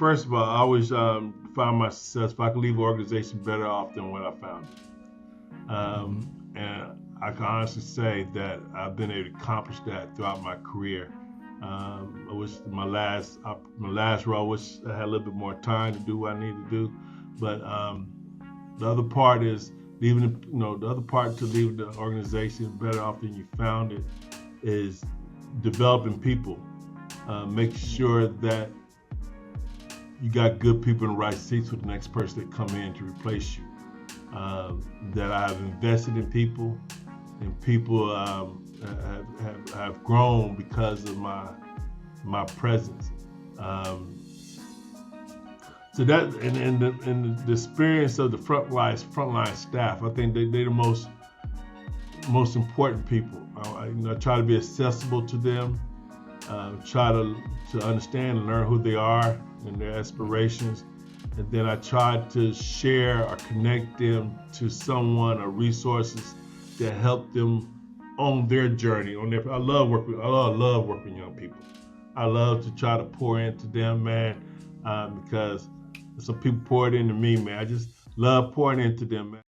first of all, I always found my success if I could leave an organization better off than when I found it. And I can honestly say that I've been able to accomplish that throughout my career. I wish my last role, wish I had a little bit more time to do what I need to do. But the other part is leaving the organization better off than you found it is developing people. Make sure that you got good people in the right seats for the next person that come in to replace you. That I've invested in people, and people have grown because of my presence. So that and the experience of the frontline staff, I think they're the most important people. I try to be accessible to them. Try to understand and learn who they are and their aspirations. And then I try to share or connect them to someone or resources that help them on their journey. I love working with young people. I love to try to pour into them, man, because some people poured into me, man. I just love pouring into them, man.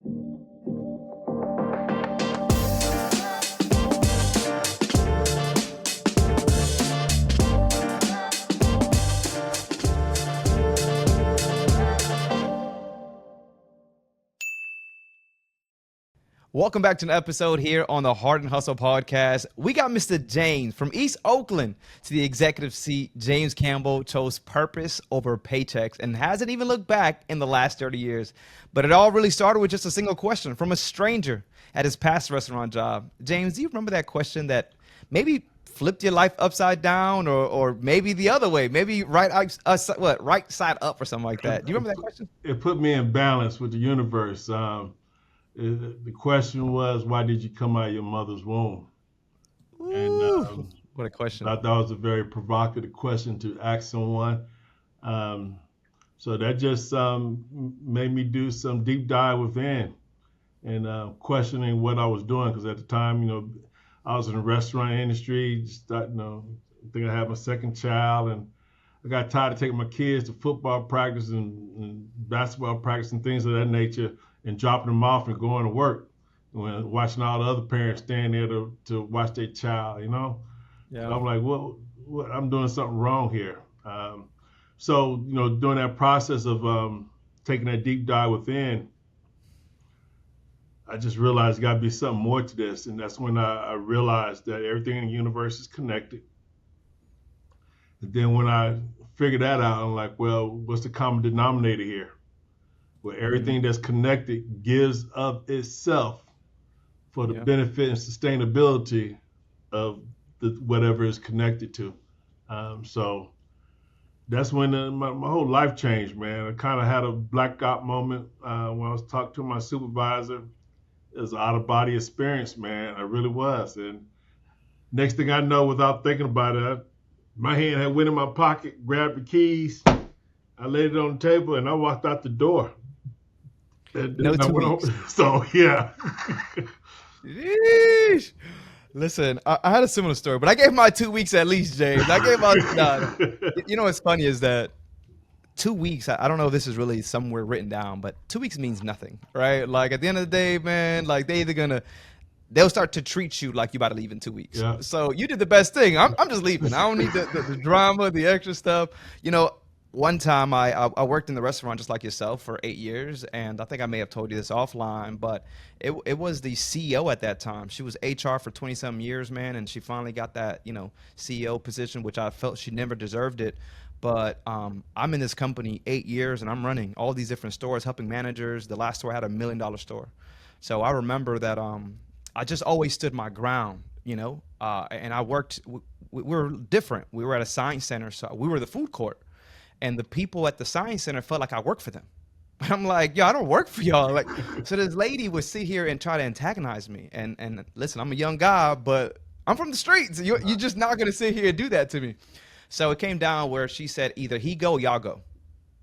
Welcome back to an episode here on the Hart Hustle Podcast. We got Mr. James from East Oakland to the executive seat. James Campbell chose purpose over paychecks and hasn't even looked back in the last 30 years. But it all really started with just a single question from a stranger at his past restaurant job. James, do you remember that question that maybe flipped your life upside down or maybe the other way, maybe right side up or something like that? Do you remember that question? It put me in balance with the universe. The question was, why did you come out of your mother's womb? Ooh, and what a question. I thought that was a very provocative question to ask someone. So that just made me do some deep dive within and questioning what I was doing. Because at the time, I was in the restaurant industry, I think I had my second child, and I got tired of taking my kids to football practice and basketball practice and things of that nature, and dropping them off and going to work, and watching all the other parents stand there to watch their child, Yeah. So I'm like, what? I'm doing something wrong here. So during that process of taking that deep dive within, I just realized there got to be something more to this, and that's when I realized that everything in the universe is connected. And then when I figured that out, I'm like, well, what's the common denominator here? Where everything that's connected gives of itself for the benefit and sustainability of whatever is connected to. So that's when my whole life changed, man. I kind of had a blackout moment when I was talking to my supervisor. It was an out-of-body experience, man. I really was. And next thing I know, without thinking about it, my hand had went in my pocket, grabbed the keys, I laid it on the table, and I walked out the door. No 2 weeks. So, yeah. Yeesh. Listen, I had a similar story, but I gave my 2 weeks at least, James. I gave my, what's funny is that 2 weeks, I don't know if this is really somewhere written down, but 2 weeks means nothing, right? Like at the end of the day, man, like they'll start to treat you like you about to leave in 2 weeks. Yeah. So you did the best thing. I'm just leaving. I don't need the drama, the extra stuff. One time I worked in the restaurant just like yourself for 8 years, and I think I may have told you this offline, but it was the CEO at that time. She was HR for 20-some years, man, and she finally got that, CEO position, which I felt she never deserved it. But I'm in this company 8 years, and I'm running all these different stores, helping managers. The last store had $1 million store. So I remember that I just always stood my ground, and I worked, we were different. We were at a science center, so we were the food court. And the people at the science center felt like I worked for them. I'm like, yo, I don't work for y'all. Like, so this lady would sit here and try to antagonize me. And listen, I'm a young guy, but I'm from the streets. You're just not going to sit here and do that to me. So it came down where she said, either he go, y'all go,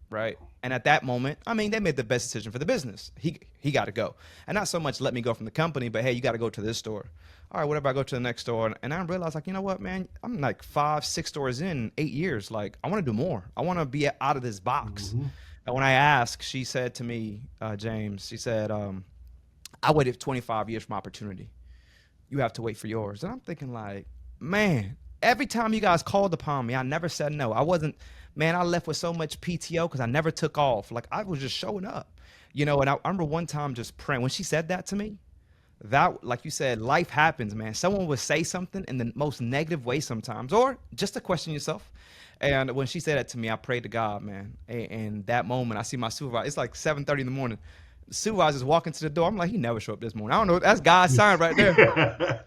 right? And at that moment, I mean, they made the best decision for the business. He got to go. And not so much let me go from the company, but hey, you got to go to this store. All right, whatever, I go to the next store. And I realized, like, you know what, man, I'm like 5, 6 stores in 8 years. Like, I want to do more. I want to be out of this box. Mm-hmm. And when I asked, she said to me, James, she said, I waited 25 years for my opportunity. You have to wait for yours. And I'm thinking, like, man, every time you guys called upon me, I never said no. I left with so much PTO because I never took off. Like, I was just showing up, and I remember one time just praying. When she said that to me, that, like you said, life happens, man. Someone would say something in the most negative way sometimes, or just to question yourself. And when she said that to me, I prayed to God, man. And that moment, I see my supervisor. It's like 7:30 in the morning. The supervisor's walking to the door. I'm like, he never showed up this morning. I don't know. That's God's sign right there.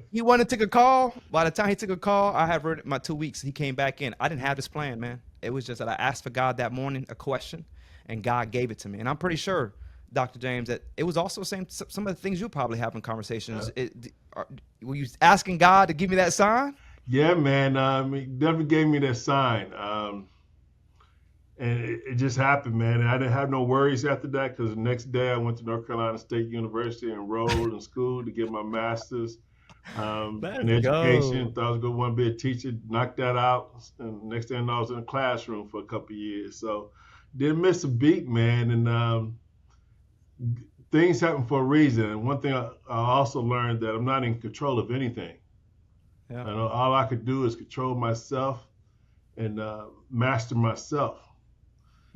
He wanted to take a call. By the time he took a call, I had read my 2 weeks. He came back in. I didn't have this plan, man. It was just that I asked for God that morning a question, and God gave it to me. And I'm pretty sure, Dr. James, that it was also some of the things you'll probably have in conversations. Were you asking God to give me that sign? Yeah, man. He definitely gave me that sign. And it just happened, man. And I didn't have no worries after that because the next day I went to North Carolina State University and enrolled in school to get my master's in education. Thought I was going to want to be a teacher. Knocked that out. And next thing I know, I was in a classroom for a couple of years. So didn't miss a beat, man. And things happen for a reason. And one thing I also learned that I'm not in control of anything. Yeah. All I could do is control myself and master myself.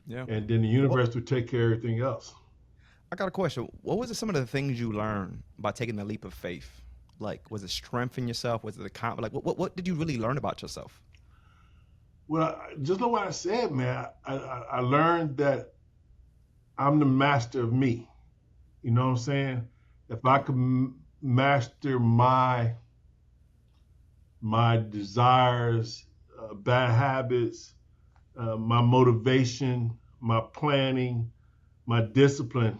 Yeah. And then the universe would take care of everything else. I got a question. What was some of the things you learned by taking the leap of faith? Like, was it strength in yourself? Was it what did you really learn about yourself? Well, just like what I said, man, I learned that I'm the master of me. You know what I'm saying? If I could master my desires, bad habits, my motivation, my planning, my discipline,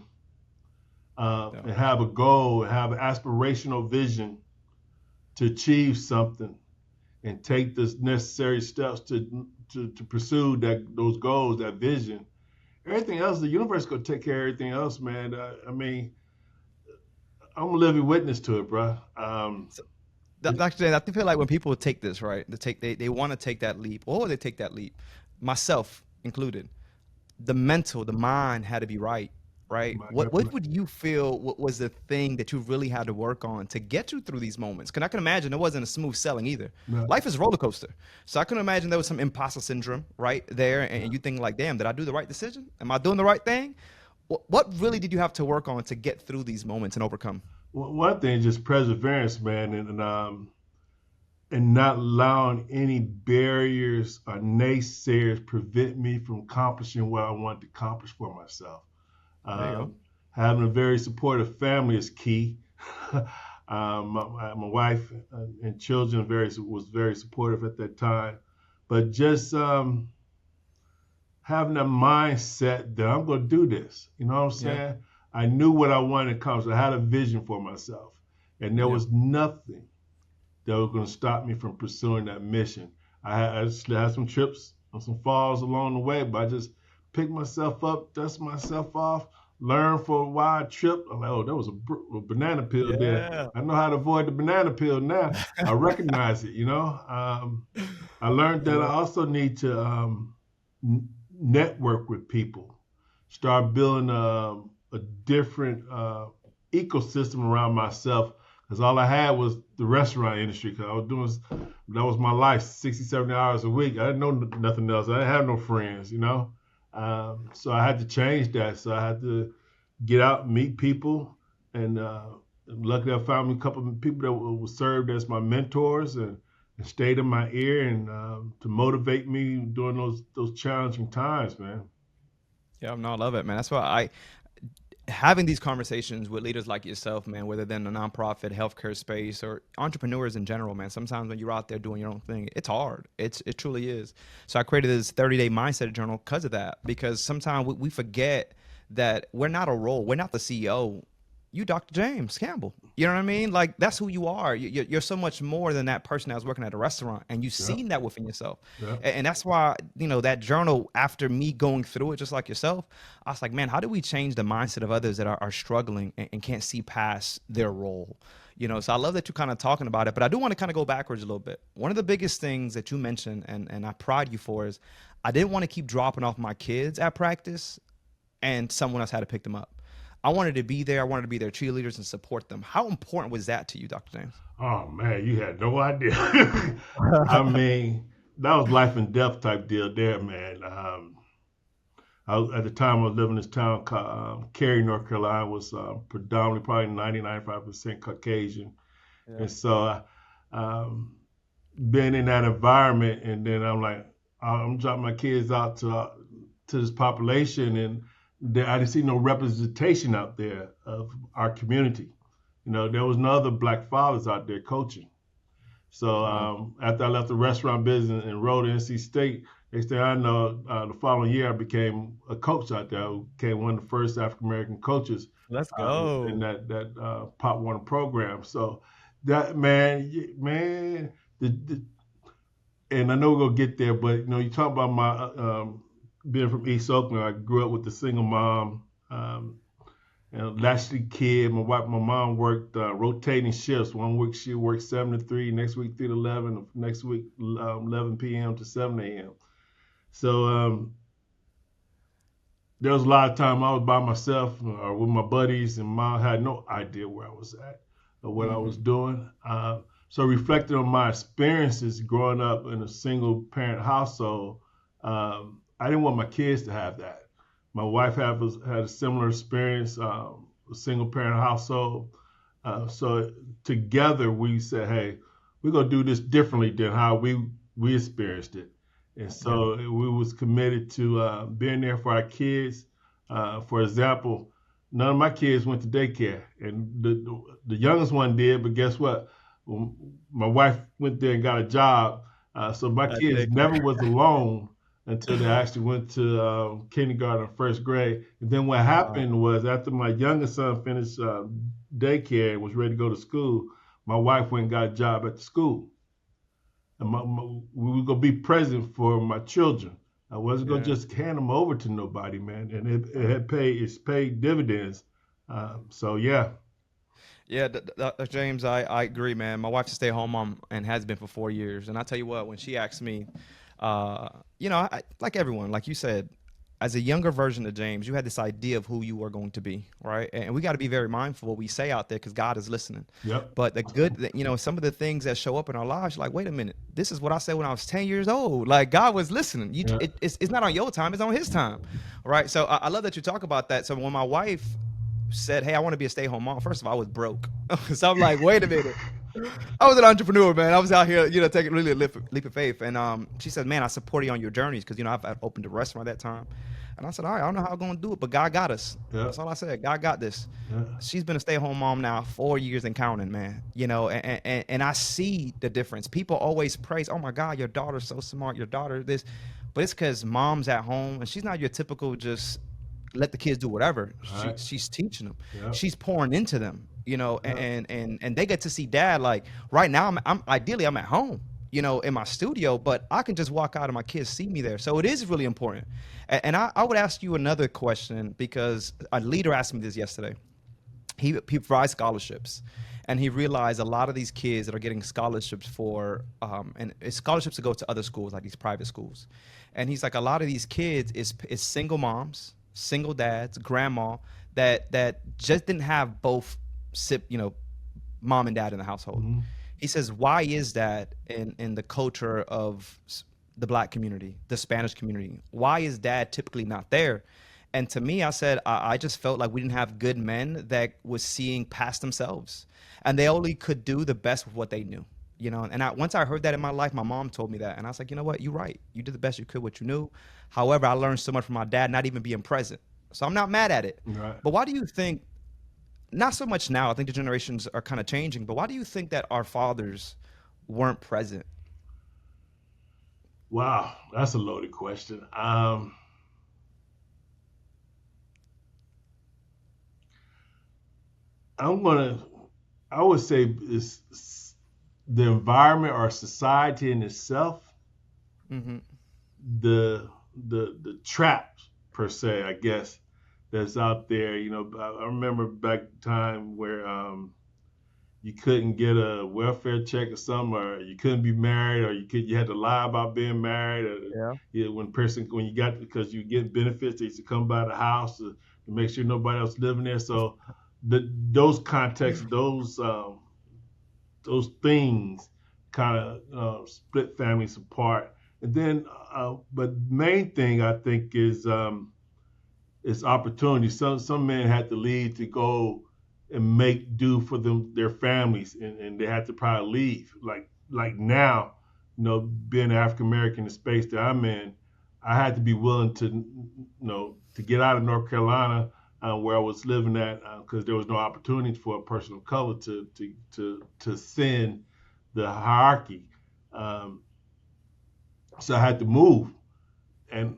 and have a goal, have an aspirational vision to achieve something, and take the necessary steps to pursue those goals, that vision. Everything else, the universe is gonna take care of everything else, man. I'm a living witness to it, bro. Dr. J, I feel like when people take this, right, they want to take that leap, or they take that leap, myself included, the mind had to be right? What would you feel was the thing that you really had to work on to get you through these moments? Because I can imagine it wasn't a smooth sailing either. No. Life is a roller coaster. So I can imagine there was some imposter syndrome right there, and you think like, damn, did I do the right decision? Am I doing the right thing? What really did you have to work on to get through these moments and overcome? Well, one thing, just perseverance, man, and not allowing any barriers or naysayers prevent me from accomplishing what I want to accomplish for myself. Having a very supportive family is key. My wife and children was very supportive at that time, but just having a mindset that I'm going to do this. You know what I'm saying? Yeah. I knew what I wanted to accomplish. I had a vision for myself, and there was nothing that was going to stop me from pursuing that mission. I just had some trips and some falls along the way, but I just picked myself up, dust myself off, learn for a while, trip. I'm like, oh, there was a banana peel there. I know how to avoid the banana peel now. I recognize it, I learned that I also need to network with people, start building a different ecosystem around myself, because all I had was the restaurant industry, because that was my life, 60, 70 hours a week. I didn't know nothing else. I didn't have no friends, So I had to change that. So I had to get out and meet people. And luckily I found a couple of people that were served as my mentors and stayed in my ear and to motivate me during those challenging times, man. Yeah, no, I love it, man. That's why having these conversations with leaders like yourself, man, whether they're in the nonprofit, healthcare space, or entrepreneurs in general, man, sometimes when you're out there doing your own thing, it's hard. It truly is. So I created this 30-day mindset journal because of that, because sometimes we forget that we're not a role. We're not the CEO. you Dr. James Campbell. You know what I mean? Like that's who you are. You're so much more than that person that was working at a restaurant, and you've Yeah. seen that within yourself. Yeah. And that's why, that journal, after me going through it, just like yourself, I was like, man, how do we change the mindset of others that are struggling and can't see past their role? So I love that you're kind of talking about it, but I do want to kind of go backwards a little bit. One of the biggest things that you mentioned, and I pride you for, is I didn't want to keep dropping off my kids at practice and someone else had to pick them up. I wanted to be there. I wanted to be their cheerleaders and support them. How important was that to you, Dr. James? Oh man, you had no idea. I mean, that was life and death type deal there, man. At the time I was living in this town called Cary, North Carolina, was predominantly probably 90-95% Caucasian. Yeah. And so being in that environment, and then I'm like, I'm dropping my kids out to this population, and I didn't see no representation out there of our community. There was no other black fathers out there coaching. So after I left the restaurant business and enrolled at NC State, next thing I know, the following year I became a coach out there. I became one of the first African American coaches. Let's go. In that Pop Warner program. So that man, and I know we're gonna get there, but you talk about my being from East Oakland. I grew up with a single mom. And latchkey kid. My mom worked rotating shifts. One week she worked 7 to 3, next week 3 to 11, next week 11 p.m. to 7 a.m. So there was a lot of time I was by myself or with my buddies, and Mom had no idea where I was at or what I was doing. So reflecting on my experiences growing up in a single parent household, I didn't want my kids to have that. My wife had a similar experience, a single parent household. So together we said, hey, we're going to do this differently than how we experienced it. And so we was committed to being there for our kids. For example, none of my kids went to daycare, and the youngest one did, but guess what? My wife went there and got a job. So my kids never was alone until they actually went to kindergarten, first grade. And then what happened was, after my youngest son finished daycare and was ready to go to school, my wife went and got a job at the school. And we were going to be present for my children. I wasn't going to just hand them over to nobody, man. And it's paid dividends. So, yeah. Yeah, James, I agree, man. My wife's a stay-at-home mom and has been for 4 years. And I tell you what, when she asked me, I, like everyone, like you said, as a younger version of James, you had this idea of who you were going to be, right? And we got to be very mindful what we say out there because God is listening. Yep. But some of the things that show up in our lives, like, wait a minute, this is what I said when I was 10 years old. Like, God was listening. It's not on your time, it's on his time, right? So I love that you talk about that. So when my wife said, hey, I want to be a stay-at-home mom, first of all, I was broke. So I'm like, wait a minute. I was an entrepreneur, man. I was out here, taking really a leap of faith. And she said, man, I support you on your journeys because, I've opened a restaurant at that time. And I said, all right, I don't know how I'm going to do it, but God got us. Yeah. That's all I said. God got this. Yeah. She's been a stay-at-home mom now 4 years and counting, man. And I see the difference. People always praise, oh, my God, your daughter's so smart, your daughter this. But it's because mom's at home, and she's not your typical just let the kids do whatever. Right. She's teaching them. Yeah. She's pouring into them. And they get to see dad. Like right now, I'm ideally I'm at home, in my studio, but I can just walk out and my kids see me there. So it is really important. And I would ask you another question because a leader asked me this yesterday. He provides scholarships, and he realized a lot of these kids that are getting scholarships and it's scholarships to go to other schools, like these private schools. And he's like, a lot of these kids is single moms, single dads, grandma that just didn't have both mom and dad in the household. Mm-hmm. He says, why is that in the culture of the Black community, the Spanish community? Why is dad typically not there? And to me, I said, I just felt like we didn't have good men that was seeing past themselves, and they only could do the best with what they knew. And once I heard that in my life, my mom told me that, and I was like, you know what, you're right. You did the best you could, what you knew. However, I learned so much from my dad, not even being present. So I'm not mad at it. Right. But why do you think, not so much now, I think the generations are kind of changing, but why do you think that our fathers weren't present? Wow, that's a loaded question. I'm gonna, I would say it's the environment or society in itself, Mm-hmm. the the traps per se, I guess, that's out there. I remember back time where you couldn't get a welfare check or something, or you couldn't be married, or you had to lie about being married. Or, Yeah. when you got because you get benefits, they used to come by the house to make sure nobody else living there. So those contexts, those things kind of split families apart. And then, but main thing I think is opportunity. Some men had to leave to go and make do for their families, and they had to probably leave. Like now, being African American in the space that I'm in, I had to be willing to get out of North Carolina where I was living at because there was no opportunity for a person of color to ascend the hierarchy. Um, so I had to move, and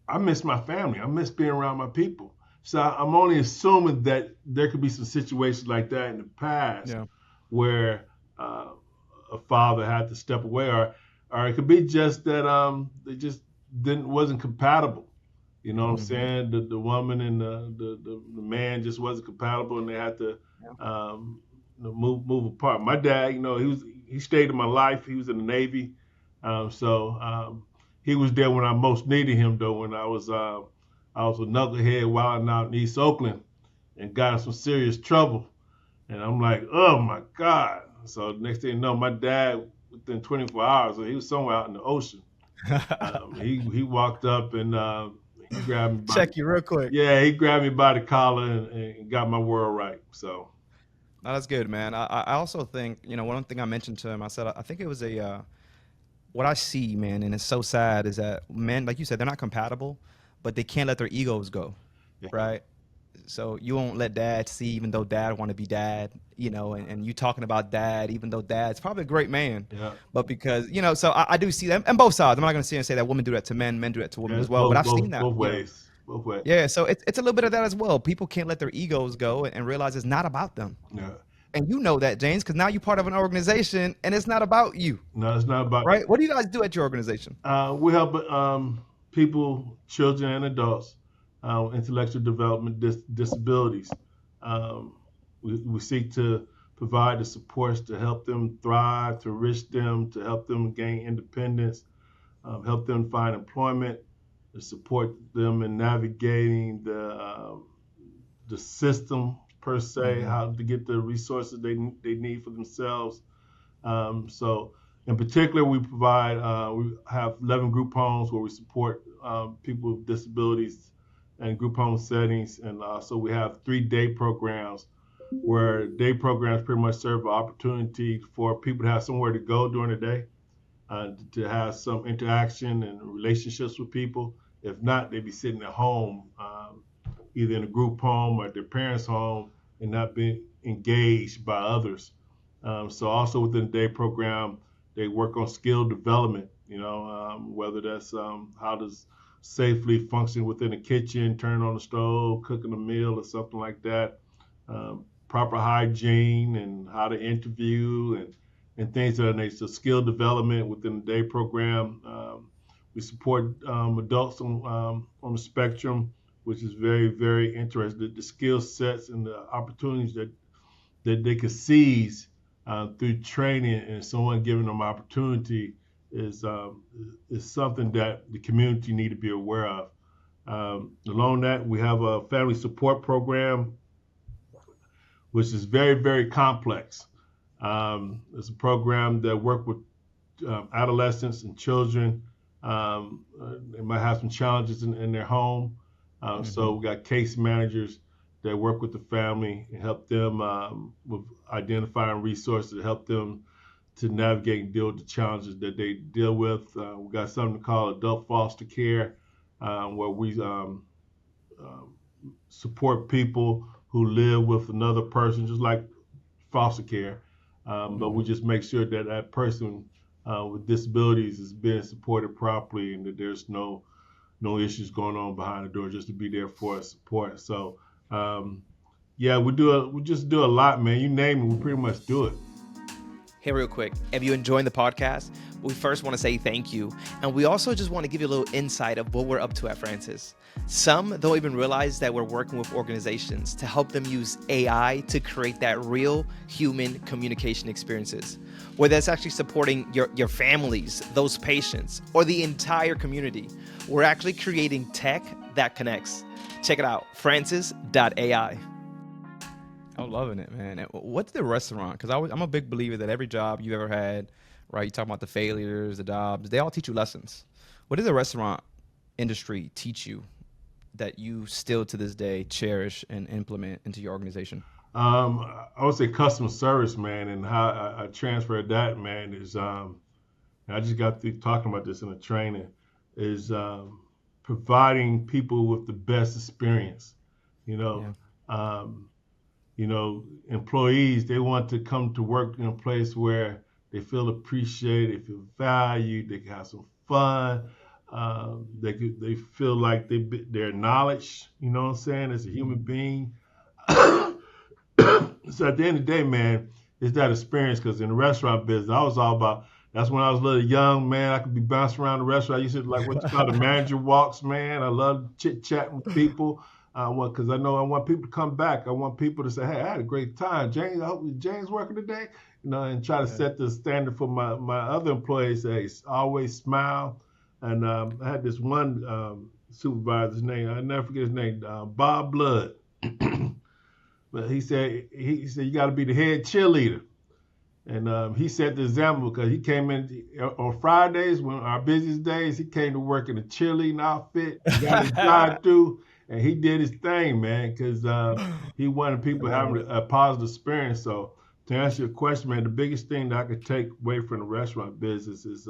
I miss my family. I miss being around my people. So I'm only assuming that there could be some situations like that in the past Yeah. where uh, a father had to step away, or it could be just that they just didn't wasn't compatible. You know what I'm Mm-hmm. saying? The woman and the man just wasn't compatible, and they had to Yeah. move apart. My dad, he stayed in my life. He was in the Navy, so he was there when I most needed him. Though when I was a knucklehead wilding out in East Oakland and got in some serious trouble, and I'm like, oh my God. So next thing you know, my dad within 24 hours, he was somewhere out in the ocean. He walked up and he grabbed me by Check you real quick. he grabbed me by the collar and got my world right. So No, that's good, man. I also think, one thing I mentioned to him, I said, I think it was what I see, man, and it's so sad is that men, like you said, they're not compatible, but they can't let their egos go, yeah, right? So you won't let dad see, even though dad want to be dad, and you talking about dad, even though dad's probably a great man, yeah, but because, so I do see that, and both sides. I'm not going to sit and say that women do that to men do that to women yeah. as It's well, but both I've seen both that, both ways, both ways. yeah. So it's a little bit of that as well. People can't let their egos go and realize it's not about them. Yeah. And you know that, James, because now you're part of an organization and it's not about you, No, it's not about. right? What do you guys do at your organization? We help people, children and adults, intellectual development disabilities. Um, we seek to provide the supports to help them thrive, to enrich them, to help them gain independence, help them find employment, to support them in navigating the system per se, Hmm. how to get the resources they need for themselves. So in particular, we have 11 group homes where we support people with disabilities and group home settings, and so we have 3-day programs where day programs pretty much serve an opportunity for people to have somewhere to go during the day, to have some interaction and relationships with people. If not, they'd be sitting at home, either in a group home or at their parents' home, and not being engaged by others. So also within the day program, they work on skill development. Whether that's how to safely function within the kitchen, turn on the stove, cooking a meal or something like that. Proper hygiene and how to interview and things of that nature. So skill development within the day program. We support adults on the spectrum, which is very, very interesting. The skill sets and the opportunities that they could seize through training and someone giving them opportunity is something that the community need to be aware of. Along that, we have a family support program, which is very, very complex. It's a program that works with adolescents and children. They might have some challenges in their home. So Hmm. we got case managers that work with the family and help them with identifying resources to help them to navigate and deal with the challenges that they deal with. We got something called adult foster care, where we um, support people who live with another person, just like foster care. But we Hmm. just make sure that that person with disabilities is being supported properly and that there's no issues going on behind the door, just to be there for support. So um, Yeah, we just do a lot, man. You name it, we pretty much do it. Hey, real quick, if you're enjoying the podcast, we first want to say thank you. And we also just want to give you a little insight of what we're up to at Francis. Some don't even realize that we're working with organizations to help them use AI to create that real human communication experiences, where that's actually supporting your families, those patients, or the entire community. We're actually creating tech that connects. Check it out, francis.ai. I'm loving it, man. What's the restaurant? Because I'm a big believer that every job you ever had, right? You talking about the failures, the jobs, they all teach you lessons. What does the restaurant industry teach you that you still to this day cherish and implement into your organization? I would say customer service, man, and how I transferred that, man, is I just got through talking about this in the training, is providing people with the best experience. You know, employees, they want to come to work in a place where they feel appreciated, they feel valued, they can have some fun, they feel like they're acknowledged, you know what I'm saying, as a human being. So at the end of the day, man, it's that experience, because in the restaurant business, I was all about, that's when I was a little young, man. I could be bouncing around the restaurant. I used to like what you call the manager walks, man. I love chit-chatting with people. Because I know I want people to come back. I want people to say, hey, I had a great time. James, I hope James working today. And try to set the standard for my other employees. Hey, always smile. And I had this one supervisor's name, I never forget his name, Bob Blood. But he said you got to be the head cheerleader. And he set the example, because he came in on Fridays, when our busiest days, he came to work in a cheerleading outfit, got his drive-through, and he did his thing, man, because he wanted people having a positive experience. So to answer your question, man, the biggest thing that I could take away from the restaurant business is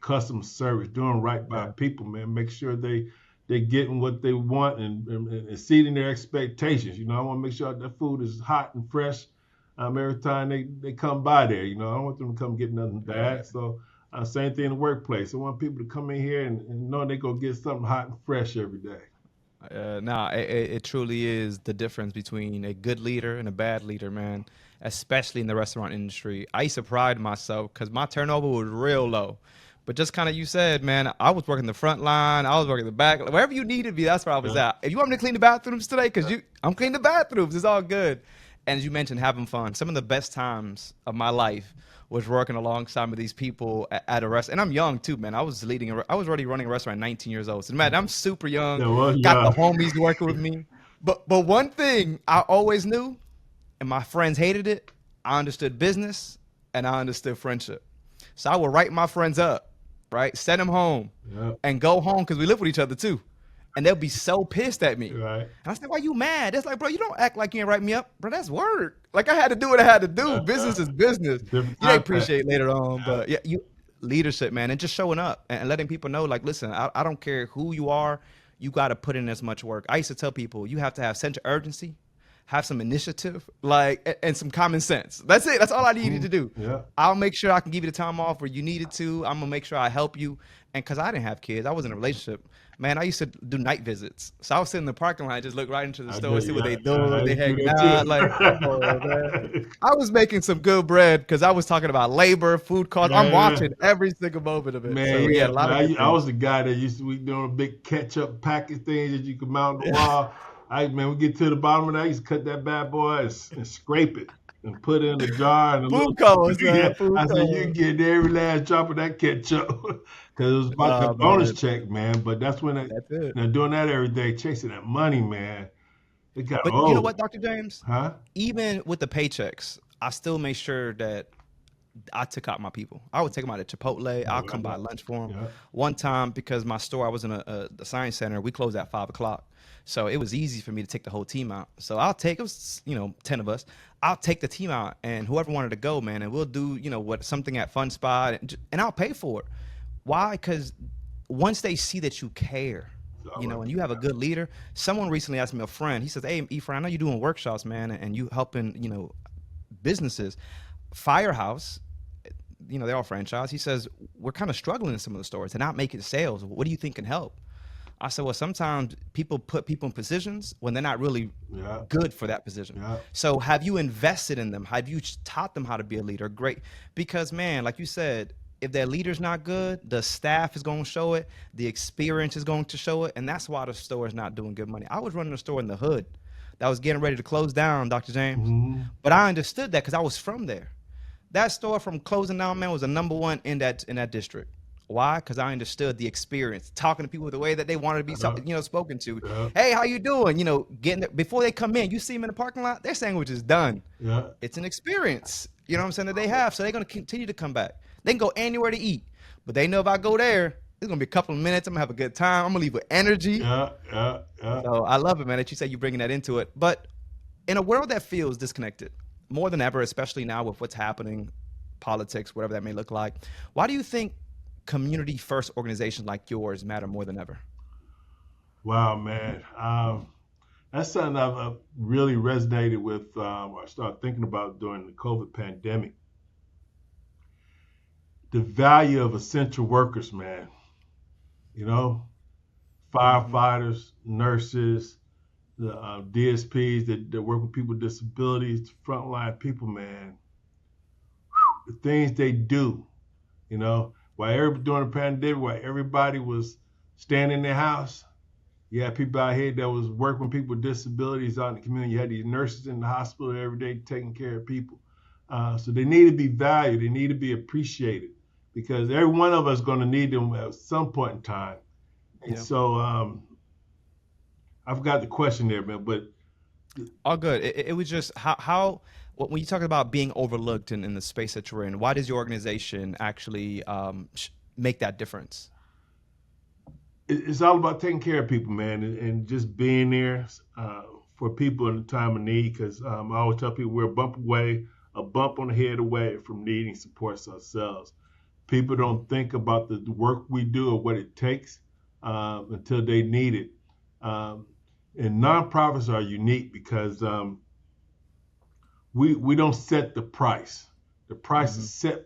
customer service, doing right by people, man. Make sure they're getting what they want and exceeding their expectations. I want to make sure that food is hot and fresh every time they come by there. I don't want them to come get nothing bad. So same thing in the workplace. I want people to come in here and know they're going to get something hot and fresh every day. It truly is the difference between a good leader and a bad leader, man, especially in the restaurant industry. I used to pride myself because my turnover was real low. But just kind of you said, man, I was working the front line, I was working the back, wherever you needed me, that's where I was at. If you want me to clean the bathrooms today, because I'm cleaning the bathrooms, it's all good. And as you mentioned, having fun. Some of the best times of my life was working alongside with these people at a restaurant. And I'm young too, man. I was already running a restaurant at 19 years old. So man, I'm super young. Got the homies working with me. But one thing I always knew, and my friends hated it, I understood business and I understood friendship. So I would write my friends up, right? Send them home and go home, because we live with each other too. And they'll be so pissed at me. Right. And I said, why you mad? It's like, bro, you don't act like you ain't write me up. Bro, that's work. Like, I had to do what I had to do. Business is business. You may appreciate later on, but leadership, man, and just showing up and letting people know, like, listen, I don't care who you are. You got to put in as much work. I used to tell people, you have to have sense of urgency, have some initiative, and some common sense. That's it. That's all I needed to do. Yeah. I'll make sure I can give you the time off where you needed to. I'm going to make sure I help you. And because I didn't have kids, I was in a relationship. Man, I used to do night visits. So I was sitting in the parking lot, just look right into the store, see what they do. They hang out. Like, oh, man. I was making some good bread because I was talking about labor, food costs. I'm watching every single moment of it. Man, so I was the guy that used to be doing big ketchup packet things that you could mount on the wall. We get to the bottom of that. I used to cut that bad boy and scrape it and put it in a jar. And food colors, man. I said, you get every last drop of that ketchup. Because it was about the bonus check, man. But that's when they're doing that every day, chasing that money, man. It got old. You know what, Dr. James? Huh? Even with the paychecks, I still make sure that I took out my people. I would take them out at Chipotle. I'll come by lunch for them. One time, because my store, I was in the science center, we closed at 5 o'clock. So it was easy for me to take the whole team out. So it was 10 of us. I'll take the team out, and whoever wanted to go, man, and we'll do, something at Fun Spot, and I'll pay for it. Why? Because once they see that you care, and you have a good leader. Someone recently asked me, a friend, he says, hey, Ephraim, I know you're doing workshops, man, and you helping, businesses. Firehouse, they're all franchise. He says, we're kind of struggling in some of the stores. They're not making sales. What do you think can help? I said, well, sometimes people put people in positions when they're not really Yeah, good for that position. yeah, So have you invested in them? Have you taught them how to be a leader? Great. Because man, like you said, if their leader's not good, the staff is going to show it, the experience is going to show it, and that's why the store is not doing good money. I was running a store in the hood that was getting ready to close down, Dr. James. hmm But I understood that because I was from there. That store from closing down, man, was the number one in that district. Why? Because I understood the experience, talking to people the way that they wanted to be, yeah, spoken to. yeah, Hey, how you doing? Getting there before they come in. You see them in the parking lot, their sandwich is done. yeah. It's an experience, you know what I'm saying, that they have. So they're gonna continue to come back. They can go anywhere to eat, but they know if I go there, it's gonna be a couple of minutes. I'm gonna have a good time. I'm gonna leave with energy. Yeah, yeah, yeah. So I love it, man, that you say you're bringing that into it. But in a world that feels disconnected more than ever, especially now with what's happening, politics, whatever that may look like, why do you think community first organizations like yours matter more than ever? Wow, man. That's something I've really resonated with. I started thinking about during the COVID pandemic. The value of essential workers, man. You know, Hmm. firefighters, nurses, the DSPs that work with people with disabilities, frontline people, man. The things they do, while everybody during the pandemic, while everybody was staying in their house, you had people out here that was working with people with disabilities out in the community. You had these nurses in the hospital every day taking care of people. So they need to be valued. They need to be appreciated because every one of us is going to need them at some point in time. And Yeah. so I forgot the question there, man. But All good. It was just how when you talk about being overlooked in the space that you're in, why does your organization actually make that difference? it's all about taking care of people, man, and just being there for people in a time of need. Because I always tell people we're a bump on the head away from needing support ourselves. People Hmm. don't think about the work we do or what it takes until they need it. Um, and nonprofits are unique because we don't set the price. The price is Hmm. set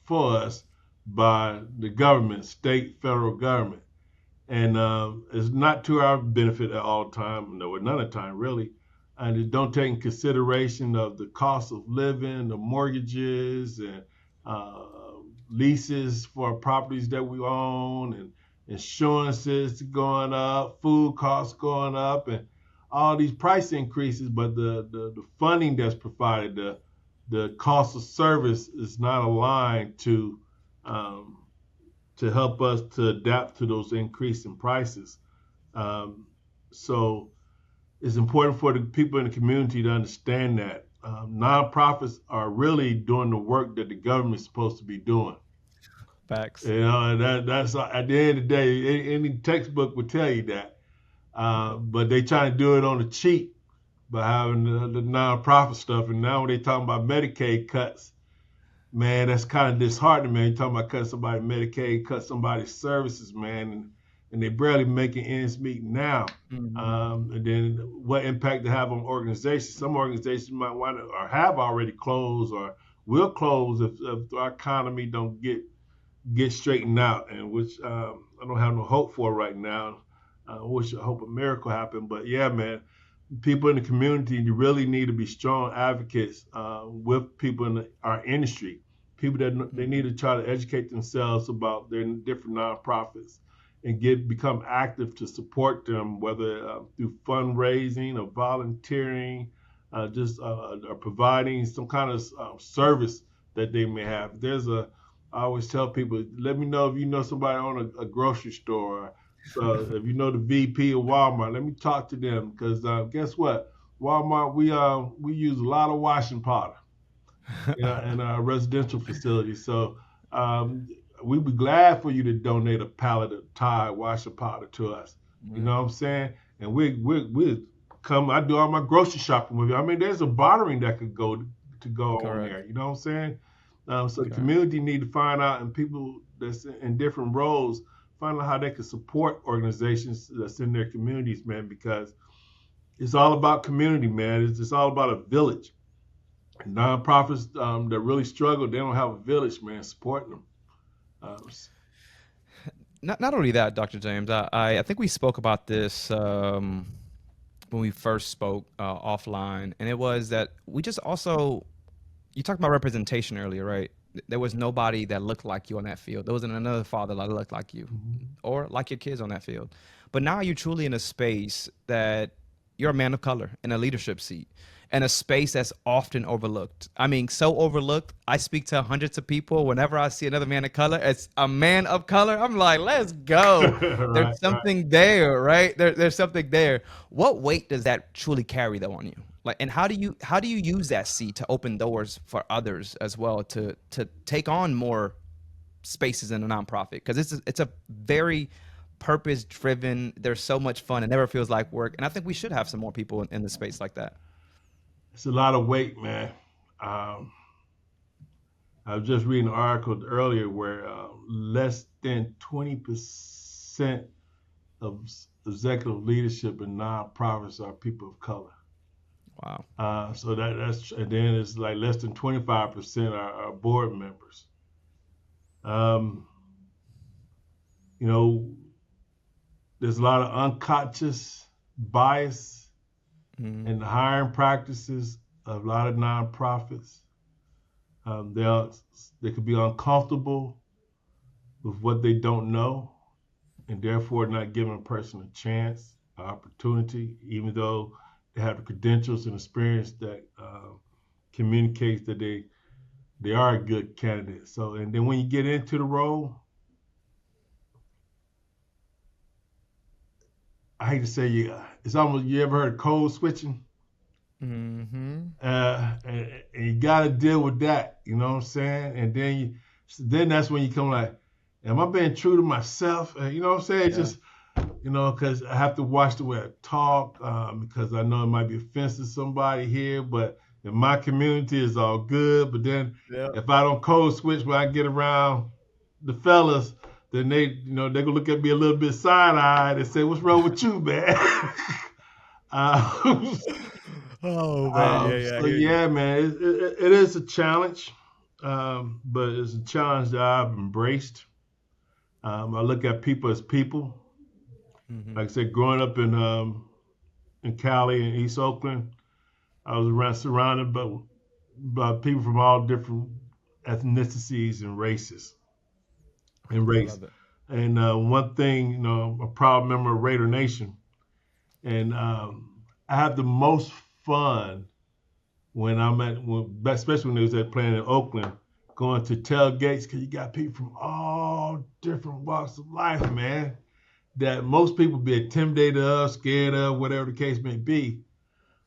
for us by the government, state, federal government. And it's not to our benefit at all time, no, at none of the time really. And it don't take in consideration of the cost of living, the mortgages, and uh, leases for properties that we own, and insurances going up, food costs going up, and all these price increases. But the funding that's provided, the cost of service is not aligned um, to help us to adapt to those increasing prices. Um, so it's important for the people in the community to understand that nonprofits are really doing the work that the government is supposed to be doing. Facts. That's at the end of the day, any textbook would tell you that. But they trying to do it on the cheap by having the nonprofit stuff. And now when they talking about Medicaid cuts, man, that's kind of disheartening, man. You're talking about cut somebody Medicaid, cut somebody's services, man, and they barely making ends meet now. Hmm. And then what impact they have on organizations? Some organizations might want to or have already closed or will close if our economy don't get straightened out, and which I don't have no hope for right now. I hope a miracle happen, but yeah, man, people in the community you really need to be strong advocates with people in our industry. People that they need Hmm. to try to educate themselves about their different nonprofits and become active to support them, whether through fundraising or volunteering, just or providing some kind of service that they may have. I always tell people, let me know if you know somebody on a grocery store. So if you know the VP of Walmart, let me talk to them because guess what? Walmart, we use a lot of washing powder, in our residential facilities. So um, we'd be glad for you to donate a pallet of Tide washing powder to us. You Yeah. know what I'm saying? And we come. I do all my grocery shopping with you. I mean, there's a bartering that could go on Correct. there. You know what I'm saying? So the Okay. community need to find out, and people that's in different roles find out how they can support organizations that's in their communities, man. Because it's all about community, man. It's all about a village. Nonprofits that really struggle, they don't have a village, man, supporting them. Um, not only that, Dr. James, I think we spoke about this when we first spoke offline, and it was that we just also, you talked about representation earlier, right? There was nobody that looked like you on that field. There wasn't another father that looked like you or like your kids on that field. But now you're truly in a space that you're a man of color in a leadership seat, and a space that's often overlooked. I mean, so overlooked. I speak to hundreds of people. Whenever I see another man of color, it's a man of color. I'm like, let's go. Right, There's right. something there, right? There's something there. What weight does that truly carry though on you? Like, and how do you use that seat to open doors for others as well to take on more spaces in a nonprofit? Because it's a very purpose driven. There's so much fun. It never feels like work, and I think we should have some more people in the space like that. It's a lot of weight, man. Um, I was just reading an article earlier where less than 20% of executive leadership in nonprofits are people of color. Wow. So that's and then it's like less than 25% are board members. Um, you know, there's a lot of unconscious bias Mm, in the hiring practices of a lot of nonprofits. They could be uncomfortable with what they don't know, and therefore not giving a person a chance, an opportunity, even though they have the credentials and experience that communicates that they are a good candidate. So, and then when you get into the role, I hate to say it's almost, you ever heard of code switching? mm-hmm. And you got to deal with that, you know what I'm saying? And then that's when you come like, am I being true to myself? You know what I'm saying? It's Yeah. just, because I have to watch the way I talk, because I know it might be offensive to somebody here, but in my community, it's all good. But then Yeah. if I don't code switch when I get around the fellas, then they're gonna look at me a little bit side-eyed and say, "What's wrong with you, man?" um, Oh man, yeah, yeah, I so hear you. yeah, man, it is a challenge, but it's a challenge that I've embraced. I look at people as people. Hmm. Like I said, growing up in Cali and East Oakland, I was surrounded by people from all different ethnicities and races and I race. love it. And one thing, a proud member of Raider Nation, and I have the most fun when especially when they was at playing in Oakland, going to tailgates because you got people from all different walks of life, man. That most people be intimidated of, scared of, whatever the case may be.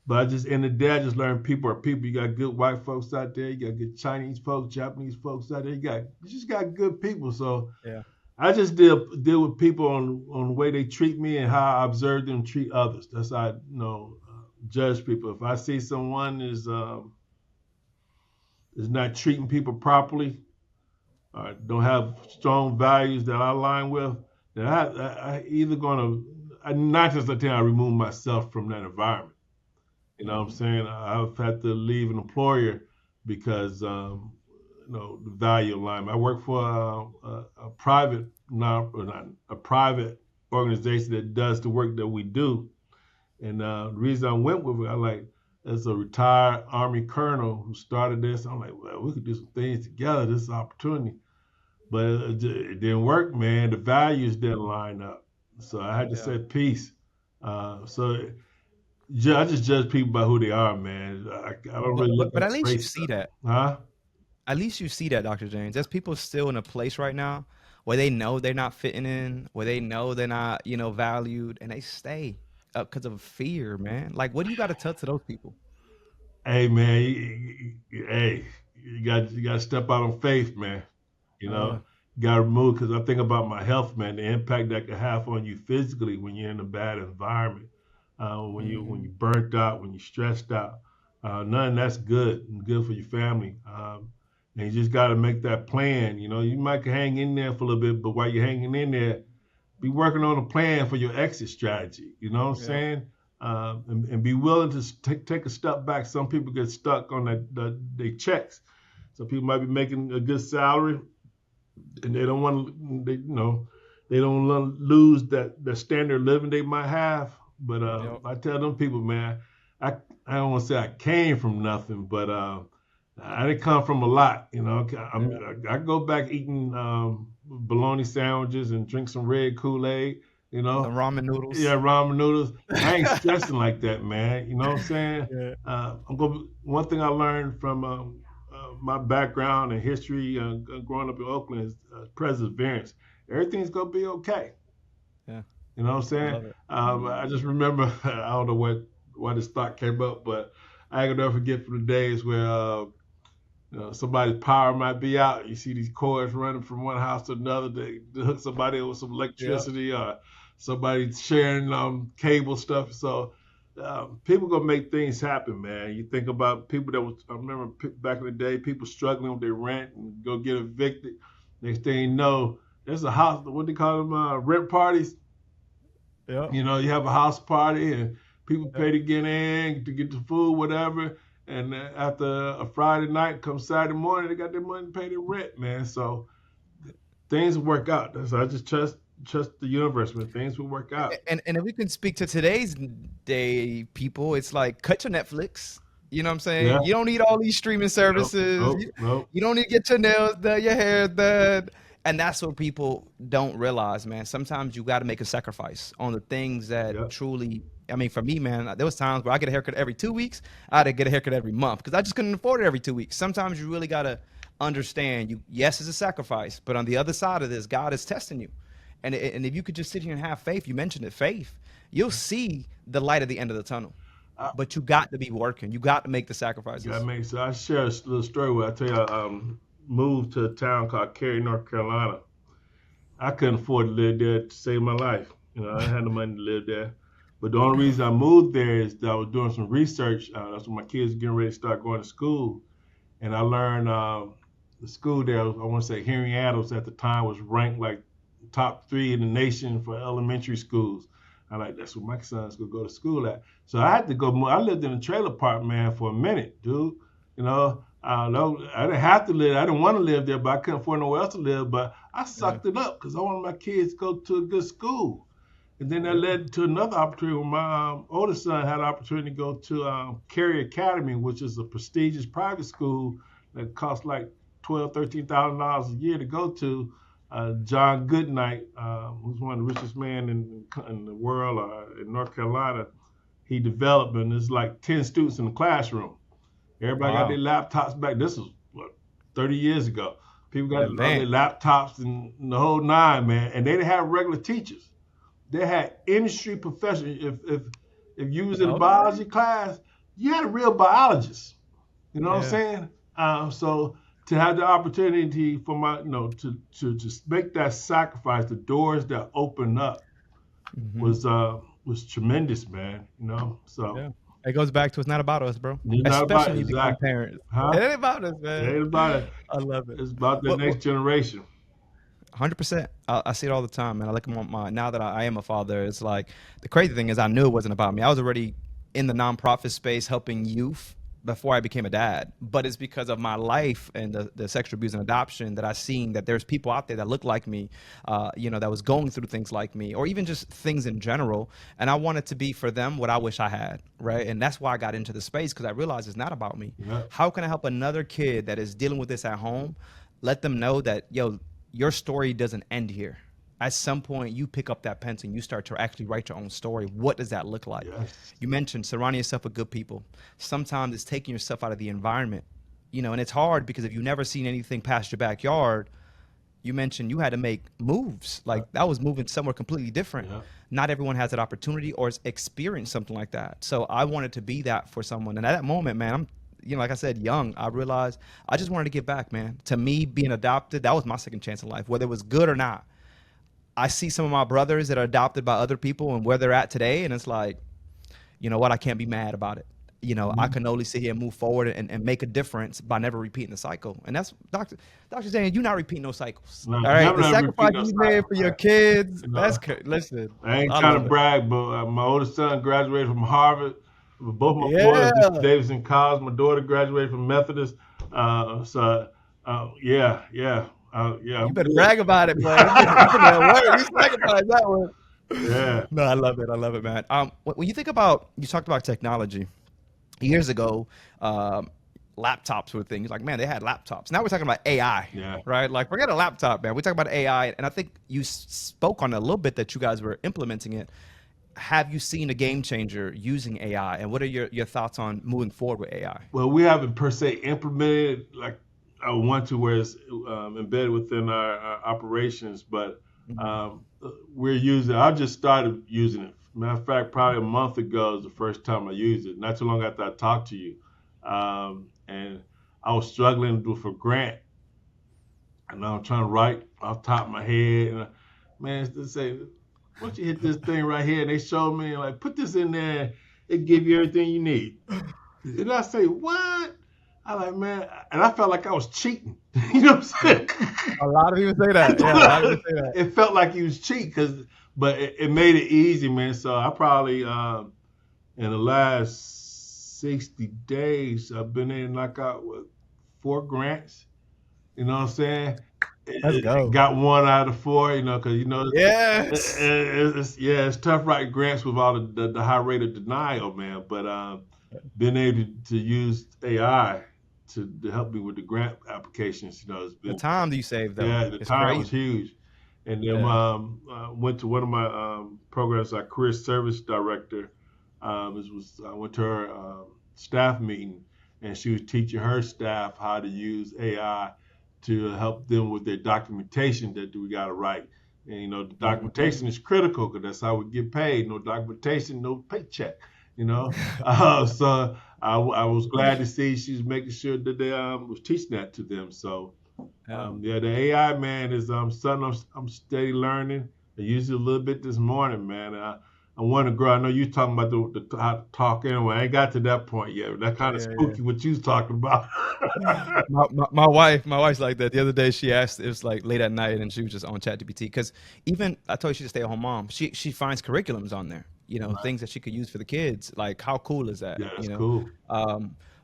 But in the day, I just learned people are people. You got good white folks out there. You got good Chinese folks, Japanese folks out there. You just got good people. So Yeah. I just deal with people on the way they treat me and how I observe them treat others. That's how I judge people. If I see someone is not treating people properly, or don't have strong values that I align with, then I either gonna, 9 times out of 10 I remove myself from that environment. You know what I'm Hmm. saying? I've had to leave an employer because the value alignment. I work for a private not a private organization that does the work that we do, and the reason I went with it, I like as a retired Army colonel who started this. I'm like, well, we could do some things together. This is an opportunity, but it didn't work, man. The values didn't line up, so I had to Yeah. say peace. So I just judge people by who they are, man. I don't But really but look but at at least you race see stuff, that. huh? At least you see that, Dr. James. There's people still in a place right now where they know they're not fitting in, where they know they're not, valued, and they stay because of fear, man. Like, what do you got to tell to those people? Hey, man, hey, you got to step out on faith, man. You Yeah. know, got to move because I think about my health, man. The impact that can have on you physically when you're in a bad environment, when Hmm. you burnt out, when you're stressed out. None of that's good for your family. And you just got to make that plan. You might hang in there for a little bit, but while you're hanging in there, be working on a plan for your exit strategy. You know what I'm Yeah. saying? And be willing to take a step back. Some people get stuck on their checks. Some people might be making a good salary, and they don't want to. they don't lose that standard of living they might have. But Yep. I tell them people, man, I I don't want to say I came from nothing, but I didn't come from a lot. I go back eating bologna sandwiches and drink some red Kool-Aid. You Some know, ramen yeah, noodles. ramen noodles. I ain't stressing like that, man. You know what I'm saying? Yeah. One thing I learned from my background and history growing up in Oakland is perseverance. Everything's gonna be okay. Yeah. You know what I'm I saying? love it. I just remember I don't know why this thought came up, but I ain't gonna never forget from the days where somebody's power might be out. You see these cords running from one house to another. They hook somebody up with some Yeah. electricity, or somebody sharing cable stuff. So people gonna make things happen, man. You think about people I remember back in the day, people struggling with their rent and go get evicted. Next thing you know, there's a house. What they call them? Rent parties. Yep. You have a house party and people Yep. pay to get in, to get the food, whatever. And after a Friday night, come Saturday morning, they got their money to pay their rent, man. So things will work out. So I just trust the universe, man. Things will work out. And if we can speak to today's day people, it's like cut your Netflix. You know what I'm saying? Yeah. You don't need all these streaming Nope. services. Nope. Nope. You don't need to get your nails done, your hair done. And that's what people don't realize, man. Sometimes you got to make a sacrifice on the things that Yeah. truly. I mean, for me, man, there was times where I get a haircut every 2 weeks. I had to get a haircut every month because I just couldn't afford it every 2 weeks. Sometimes you really got to understand. Yes, it's a sacrifice, but on the other side of this, God is testing you. And if you could just sit here and have faith, you mentioned it, faith, you'll see the light at the end of the tunnel. I, But you got to be working. You got to make the yeah, sacrifices. so I share a little story where I tell you I moved to a town called Cary, North Carolina. I couldn't afford to live there to save my life. I didn't have the money to live there. But the only reason I moved there is that I was doing some research. That's when my kids were getting ready to start going to school. And I learned the school there, I want to say Henry Adams at the time was ranked like top 3 in the nation for elementary schools. That's where my son's gonna go to school at. So I had to go. I lived in a trailer park, man, for a minute, dude. I didn't have to live. I didn't want to live there, but I couldn't afford nowhere else to live. But I Yeah. sucked it up because I wanted my kids to go to a good school. And then that Yeah. led to another opportunity where my oldest son had an opportunity to go to Cary Academy, which is a prestigious private school that costs like $13,000 a year to go to. John Goodnight, who's one of the richest men in the world, in North Carolina, he developed, and there's like 10 students in the classroom. Everybody got their Wow. laptops back. This was, what, 30 years ago. People got all their Advanced. laptops and the whole nine, man. And they didn't have regular teachers. They had industry professionals. If you was in a Okay. biology class, you had a real biologist. You know what I'm Yeah. saying? So to have the opportunity for to just make that sacrifice, the doors that opened up Hmm. was tremendous, man. So Yeah. It goes back to it's not about us, bro. it's not about Especially when it, you become exactly, parents. It huh? ain't about us, It man. ain't about it. I love it. It's about the What next generation. 100%. I see it all the time, man. I look at now that I am a father. It's like the crazy thing is I knew it wasn't about me. I was already in the nonprofit space helping youth before I became a dad. But it's because of my life and the sexual abuse and adoption that I seen that there's people out there that look like me, that was going through things like me, or even just things in general. And I wanted to be for them what I wish I had, right? And that's why I got into the space because I realized it's not about me. Yeah. How can I help another kid that is dealing with this at home? Let them know that, yo, your story doesn't end here. At some point, you pick up that pencil and you start to actually write your own story. What does that look like? Yes. You mentioned surrounding yourself with good people. Sometimes it's taking yourself out of the environment, and it's hard because if you've never seen anything past your backyard, you mentioned you had to make moves. Yeah. Like that was moving somewhere completely different. Yeah. Not everyone has that opportunity or has experienced something like that. So I wanted to be that for someone. And at that moment, man, like I said, young, I realized I just wanted to get back, man. To me, being adopted, that was my second chance in life, whether it was good or not. I see some of my brothers that are adopted by other people and where they're at today, and it's like, you know what? I can't be mad about it. I Mhm. can only sit here and move forward and make a difference by never repeating the cycle. And that's Doctor saying you're not repeating no cycles. No, All right, never the let repeat sacrifice no you made cycle, for your man. kids. You know, That's listen. I ain't I trying love to it. brag, but my oldest son graduated from Harvard. Both my boys Yeah. went to Davidson College. My daughter graduated from Methodist. So, yeah, yeah. Yeah, You I'm better good. brag about it, boy. You put that work. You sacrifice that one. Yeah, No, I love it. I love it, man. When you think about, you talked about technology years ago. Um, Laptops were things like, man, they had laptops. Now we're talking about AI, yeah. right? Like, forget a laptop, man. We're talking about AI, and I think you spoke on it a little bit that you guys were implementing it. Have you seen a game changer using AI, and what are your thoughts on moving forward with AI? Well, we haven't per se implemented like I want to, where it's embedded within our operations, but Mhm. um, we're using. I just started using it. Matter of fact, probably a month ago is the first time I used it. Not too long after I talked to you, and I was struggling with a grant, and I'm trying to write off the top of my head, and man, they say, "Why don't you hit this thing right here?" And they showed me like, put this in there. It give you everything you need. And I say, what? I like, man, and I felt like I was cheating. You know what I'm saying? A lot of people say that. Yeah, a lot of people say that. It felt like he was cheating, but it made it easy, man. So I probably in the last 60 days I've been able to knock out what, 4 grants. You know what I'm saying? Let's go. Got one out of 4. You know, because Yes. yeah, it's tough writing grants with all the high rate of denial, man. But being able to use AI to help me with the grant applications, it's The been, time that you save, though, yeah, the is time was crazy. huge. And then Yeah. went to one of my programs, like career service director. I went to her staff meeting, and she was teaching her staff how to use AI to help them with their documentation that we got to write. And the Mhm. documentation is critical because that's how we get paid. No documentation, no paycheck. You know, so I was glad to see she's making sure that they was teaching that to them. So Yeah. yeah, the AI, man, is something I'm steady learning. I used it a little bit this morning, man. I want to grow. I know you talking about the how to talk anyway. I ain't got to that point yet. That kind of Yeah, yeah. spooky what you was talking about. My wife's like that. The other day, she asked, it was like late at night, and she was just on ChatGPT because even I told her she's a stay-at-home mom. She finds curriculums on there, things that she could use for the kids. Like, how cool is that? Yeah, that's cool.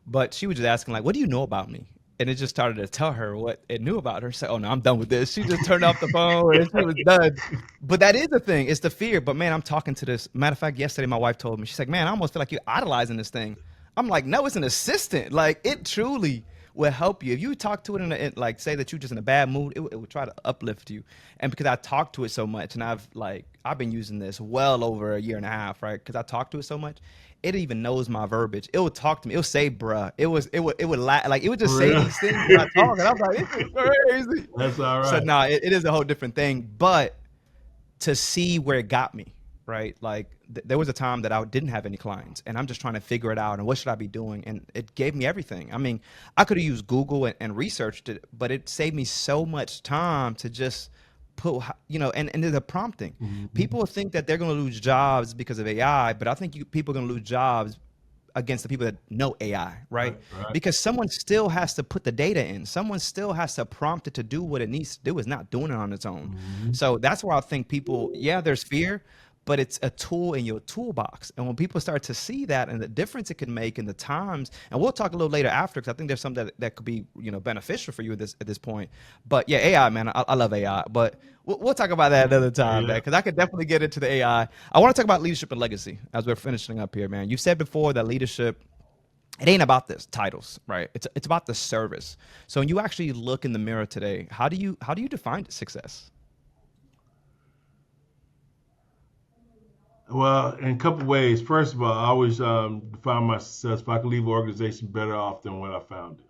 But she was just asking, like, what do you know about me? And it just started to tell her what it knew about her. She said, oh no, I'm done with this. She just turned off the phone and she was done. But that is the thing. It's the fear. But man, I'm talking to this. Matter of fact, yesterday my wife told me, she's like, man, I almost feel like you're idolizing this thing. I'm like, no, it's an assistant. Like, it truly will help you. If you talk to it like, say that you're just in a bad mood, it will try to uplift you. And because I talk to it so much, and I've been using this well over a year and a half, right? Because I talk to it so much, it even knows my verbiage. It would talk to me. It would say, "Bruh." It would For just say real. these things when I talk, and I'm like, "This is crazy." That's all So right. no, it is a whole different thing. But to see where it got me, right? Like there was a time that I didn't have any clients, and I'm just trying to figure it out and what should I be doing, and it gave me everything. I mean, I could have used Google and researched it, but it saved me so much time to just and the prompting. Mhm. People think that they're going to lose jobs because of AI, but I think people are going to lose jobs against the people that know AI, right? Right, right. Because someone still has to put the data in. Someone still has to prompt it to do what it needs to do. It's not doing it on its own. Mhm. So that's where I think people, yeah, there's fear, but it's a tool in your toolbox. And when people start to see that and the difference it can make in the times, and we'll talk a little later after, because I think there's something that could be, beneficial for you at this point. But yeah, AI, man, I love AI. But we'll talk about that another time, man, Yeah. because I could definitely get into the AI. I want to talk about leadership and legacy as we're finishing up here, man. You said before that leadership, it ain't about the titles, right? It's about the service. So when you actually look in the mirror today, how do you define success? Well, in a couple ways. First of all, I always define my success if I can leave an organization better off than when I found it.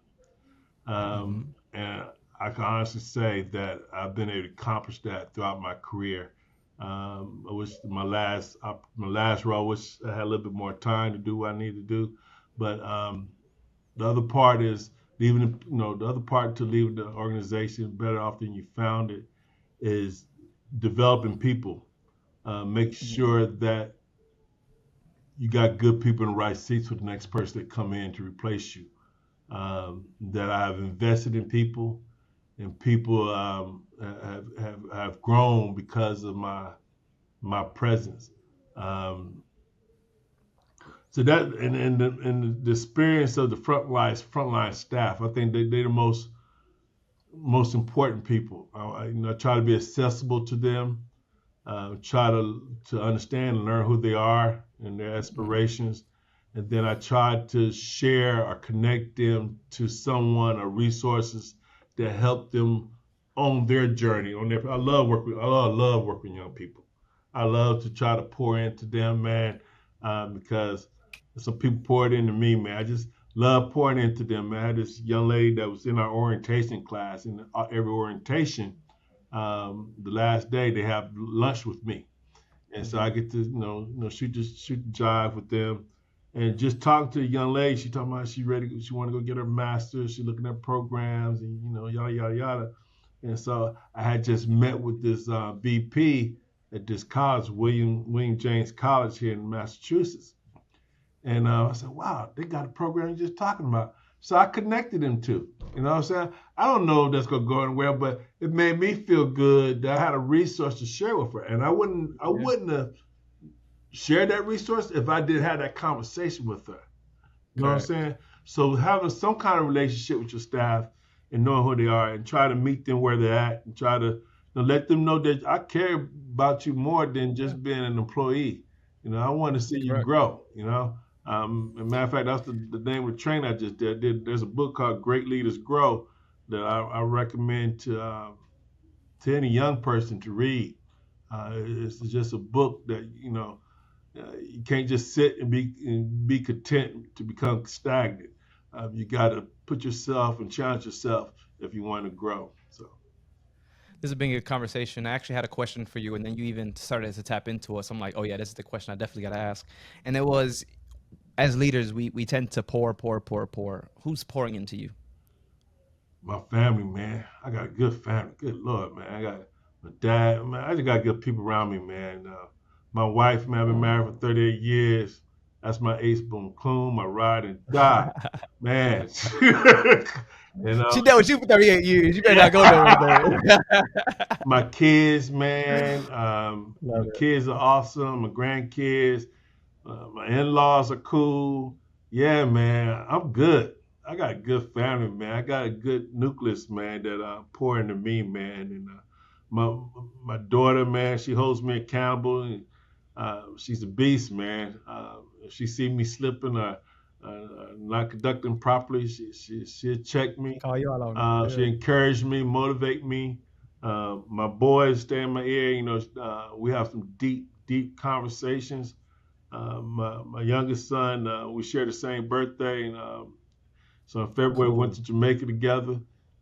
Hmm. And I can honestly say that I've been able to accomplish that throughout my career. I wish my last role, I wish I had a little bit more time to do what I need to do. But the other part is the other part to leave the organization better off than you found it is developing people. Make sure that you got good people in the right seats for the next person that come in to replace you. That I've invested in people, and people have grown because of my presence. Um, so that and the experience of the frontline staff, I think they're the most most important people. I try to be accessible to them, try to understand and learn who they are and their Mhm. aspirations. And then I try to share or connect them to someone or resources that help them on their journey. I love working with young people. I love to try to pour into them, man, because some people poured into me, man. I just love pouring into them, man. I had this young lady that was in our orientation class, and every orientation, the last day they have lunch with me, and so I Mhm. get to shoot the jive with them, and just talking to a young lady. She talking about she ready, she want to go get her master's. She looking at programs and yada yada yada. And so I had just met with this VP at this college, William James College here in Massachusetts. And I said, wow, they got a program you're just talking about. So I connected them to. You know what I'm saying? I don't know if that's gonna go anywhere, but it made me feel good that I had a resource to share with her. And I Yeah. wouldn't have shared that resource if I didn't have that conversation with her. You know what I'm Correct. saying? So having some kind of relationship with your staff and knowing who they are and try to meet them where they're at and try to let them know that I care about you more than Yeah. just being an employee. I want to see you Correct. grow. As a matter of fact, that's the name of the training I just did. There's a book called Great Leaders Grow that I recommend to any young person to read. It's just a book that you can't just sit and be content to become stagnant. You got to put yourself and challenge yourself if you want to grow. So, This has been a good conversation. I actually had a question for you, and then you even started to tap into us. I'm like, oh yeah, this is the question I definitely got to ask. And it was, as leaders, we tend to pour, pour, pour, pour. Who's pouring into you? my family, man, I got a good family. Good Lord, man, I got my dad, man. I just got good people around me, man. My wife, man, I've been married for 38 years. That's my ace boom coon, my ride and die, man. you She know, dealt with you for 38 years. You better not go nowhere, yeah. man. My kids, man. My Love it. kids are awesome. My grandkids, my in-laws are cool. Yeah, man, I'm good. I got a good family, man. I got a good nucleus, man, that pour into me, man. And my my daughter, man, she holds me accountable, and she's a beast, man. If she see me slipping or not conducting properly, she'll check me. Call you out on it. She Yeah. encouraged me, motivate me. My boys stay in my ear. We have some deep, deep conversations. My youngest son, we share the same birthday, and so in February we went Cool. to Jamaica together.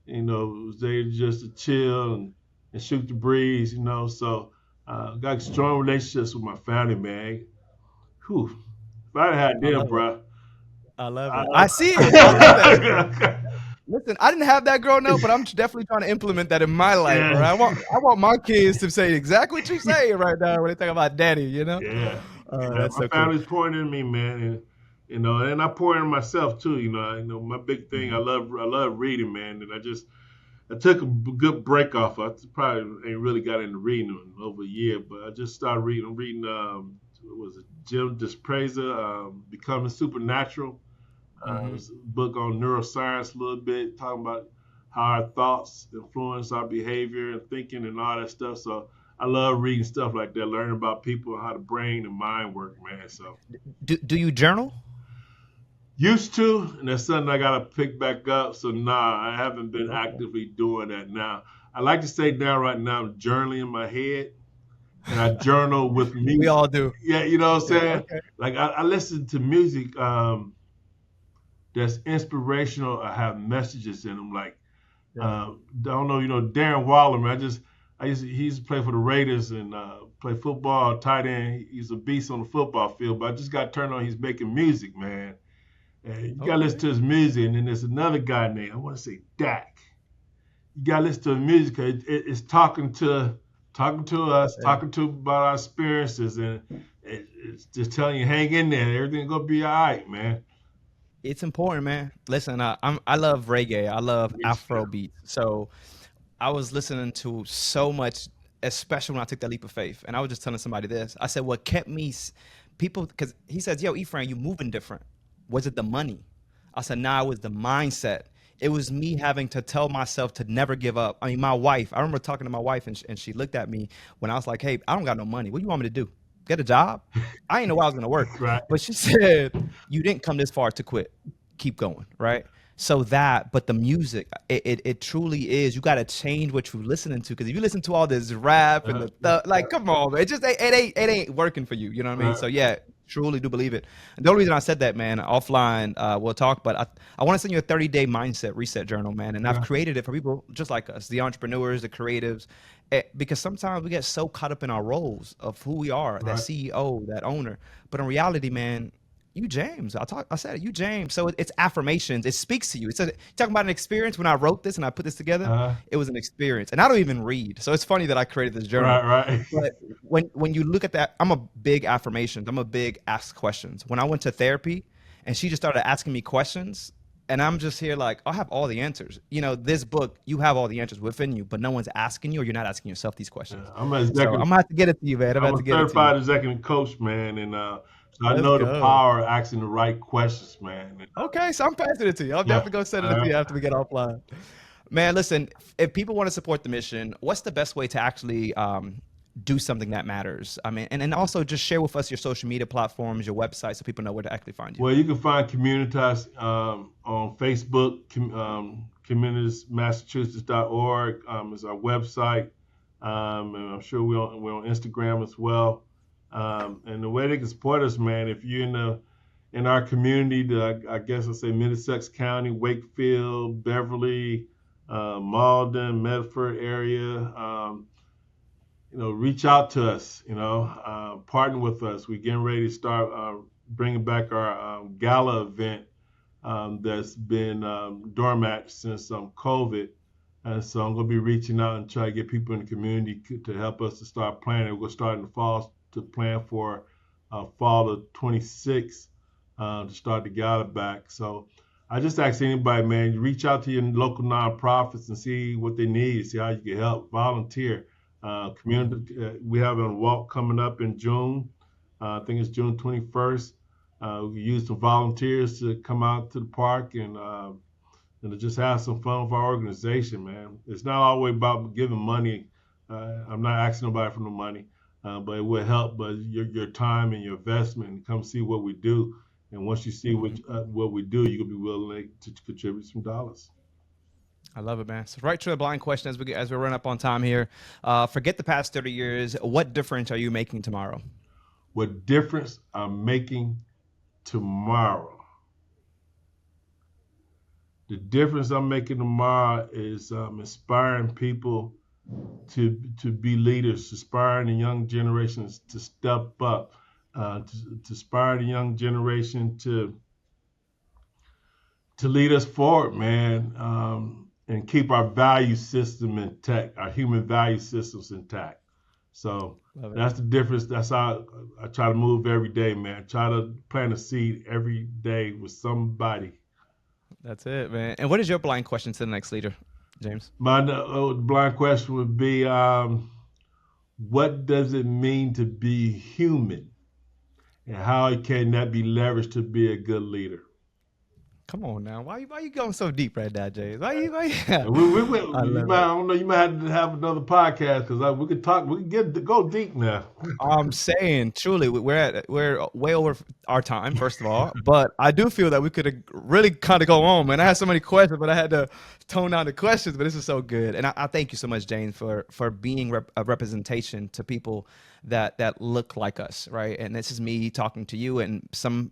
Was there just to chill and shoot the breeze. So got strong relationships with my family, man. Whew. If I had I them, love it. bruh. I love it. I see it. I love that. Listen, I, listen. I didn't have that growing up, but I'm definitely trying to implement that in my life. Right. yeah, I want my kids to say exactly what you're saying right now when they think about daddy. yeah, yeah. That's My so cool. family's pouring in me, man, and I pour in myself too. My big thing. I Mhm. love reading, man, and I took a good break off. I probably ain't really got into reading in over a year, but I just started reading. I'm reading. What was it Jim Dispreza, Becoming Supernatural? It Mhm. was a book on neuroscience, a little bit talking about how our thoughts influence our behavior and thinking and all that stuff. So I love reading stuff like that, learning about people, how the brain and mind work, man. So Do you journal? used to, and that's something I gotta pick back up. So nah, I haven't been Okay. actively doing that now. I like to say now, right now, I'm journaling in my head, and I journal with We music. all do. Yeah, you know what I'm Yeah. saying? Okay. Like I listen to music that's inspirational or have messages in them. Like Yeah. I don't know, Darren Waller, man. He used to play for the Raiders and play football, tight end. He's a beast on the football field, but I just got turned on. He's making music, man. And you gotta listen Okay. to his music. And then there's another guy named I want to say Dak. You gotta listen to his music 'cause it's talking to us, Yeah. talking to about our experiences, and it's just telling you, hang in there. Everything's gonna be all right, man. It's important, man. Listen, I love reggae. I love Yes, Afro beats. So I was listening to so much, especially when I took that leap of faith. And I was just telling somebody this. I said, what kept me, people, because he says, yo, Ephraim, you moving different. Was it the money? I said, nah, it was the mindset. it was me having to tell myself to never give up. I mean, my wife, I remember talking to my wife and she looked at me when I was like, hey, I don't got no money. What do you want me to do? Get a job? I didn't know I was going to work. Right. But she said, you didn't come this far to quit. Keep going. Right. So but the music, it truly is. You got to change what you're listening to. Because if you listen to all this rap and like, come on, man, it ain't working for you. You know what I mean? Right. So yeah, truly do believe it. And the only reason I said that, man, offline, we'll talk, but I want to send you a 30-day mindset reset journal, man. And I've created it for people just like us, the entrepreneurs, the creatives, because sometimes we get so caught up in our roles of who we are, that CEO, that owner. But in reality, man, you James. I said it, you James. So it's affirmations. It speaks to you. It's talking about an experience. When I wrote this and I put this together, it was an experience. And I don't even read. So it's funny that I created this journal. Right. But when you look at that, I'm a big affirmations. I'm a big ask questions. When I went to therapy and she just started asking me questions, and I'm just here like, I have all the answers. You know, this book, you have all the answers within you, but no one's asking you, or you're not asking yourself these questions. Yeah, I'm So I'm gonna have to get it to you, man. I'm a certified executive coach, man, and so I know the power of asking the right questions, man. Okay, so I'm passing it to you. I'll definitely go send it to you after we get offline. Man, listen, if people want to support the mission, what's the best way to actually do something that matters? I mean, and also just share with us your social media platforms, your website, so people know where to actually find you. Well, you can find Communitas on Facebook, communitasmassachusetts.org is our website, and I'm sure we're on Instagram as well. And the way they can support us, man, if you're in our community, I guess I'll say Middlesex County, Wakefield, Beverly, Malden, Medford area, reach out to us, partner with us. We're getting ready to start bringing back our gala event that's been dormant since COVID. And so I'm going to be reaching out and try to get people in the community to help us to start planning. We're going to start in the fall to plan for fall of 26 to start the gala back. So I just ask anybody, man, reach out to your local nonprofits and see what they need, see how you can help, volunteer. Community, we have a walk coming up in June. I think it's June 21st. We use some volunteers to come out to the park and to just have some fun with our organization, man. It's not always about giving money. I'm not asking nobody for no money, but it will help. But your time and your investment, and come see what we do. And once you see what we do, you'll be willing to contribute some dollars. I love it, man. So right to the blind question as we run up on time here. Forget the past 30 years. What difference are you making tomorrow? What difference I'm making tomorrow? The difference I'm making tomorrow is inspiring people to be leaders, inspiring the young generations to step up, to inspire the young generation to lead us forward, man. And keep our value system intact, our human value systems intact. So that's the difference. That's how I try to move every day, man. Try to plant a seed every day with somebody. That's it, man. And what is your blind question to the next leader, James? My blind question would be, what does it mean to be human? And how can that be leveraged to be a good leader? Come on now, why you going so deep right now, James? Why you? I don't know. You might have to have another podcast because we could talk. We can go deep now. I'm saying, truly, we're way over our time, first of all. But I do feel that we could really kind of go on, man. I had so many questions, but I had to tone down the questions. But this is so good, and I thank you so much, James, for being a representation to people that look like us, right? And this is me talking to you, and some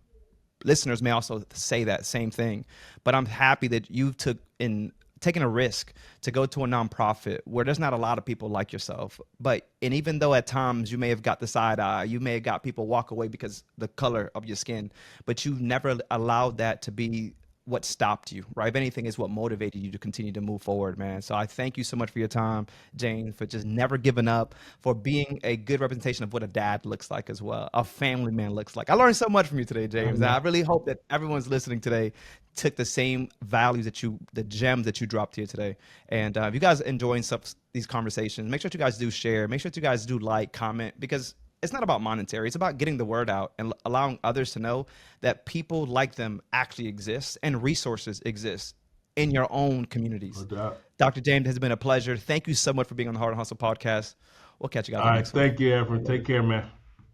listeners may also say that same thing, but I'm happy that you taken a risk to go to a nonprofit where there's not a lot of people like yourself. And even though at times you may have got the side eye, you may have got people walk away because the color of your skin, but you never allowed that to be what stopped you, right? If anything, is what motivated you to continue to move forward, man. So I thank you so much for your time, James, for just never giving up, for being a good representation of what a dad looks like as well, a family man looks like. I learned so much from you today, James. And I really hope that everyone's listening today took the same values the gems that you dropped here today. And if you guys are enjoying these conversations, make sure you guys do share, make sure you guys do like, comment, because it's not about monetary. It's about getting the word out and allowing others to know that people like them actually exist and resources exist in your own communities. No doubt. Dr. James, has been a pleasure. Thank you so much for being on the Hart Hustle Podcast. We'll catch you guys All on the right. next one. Thank you, Efren. Take care, man.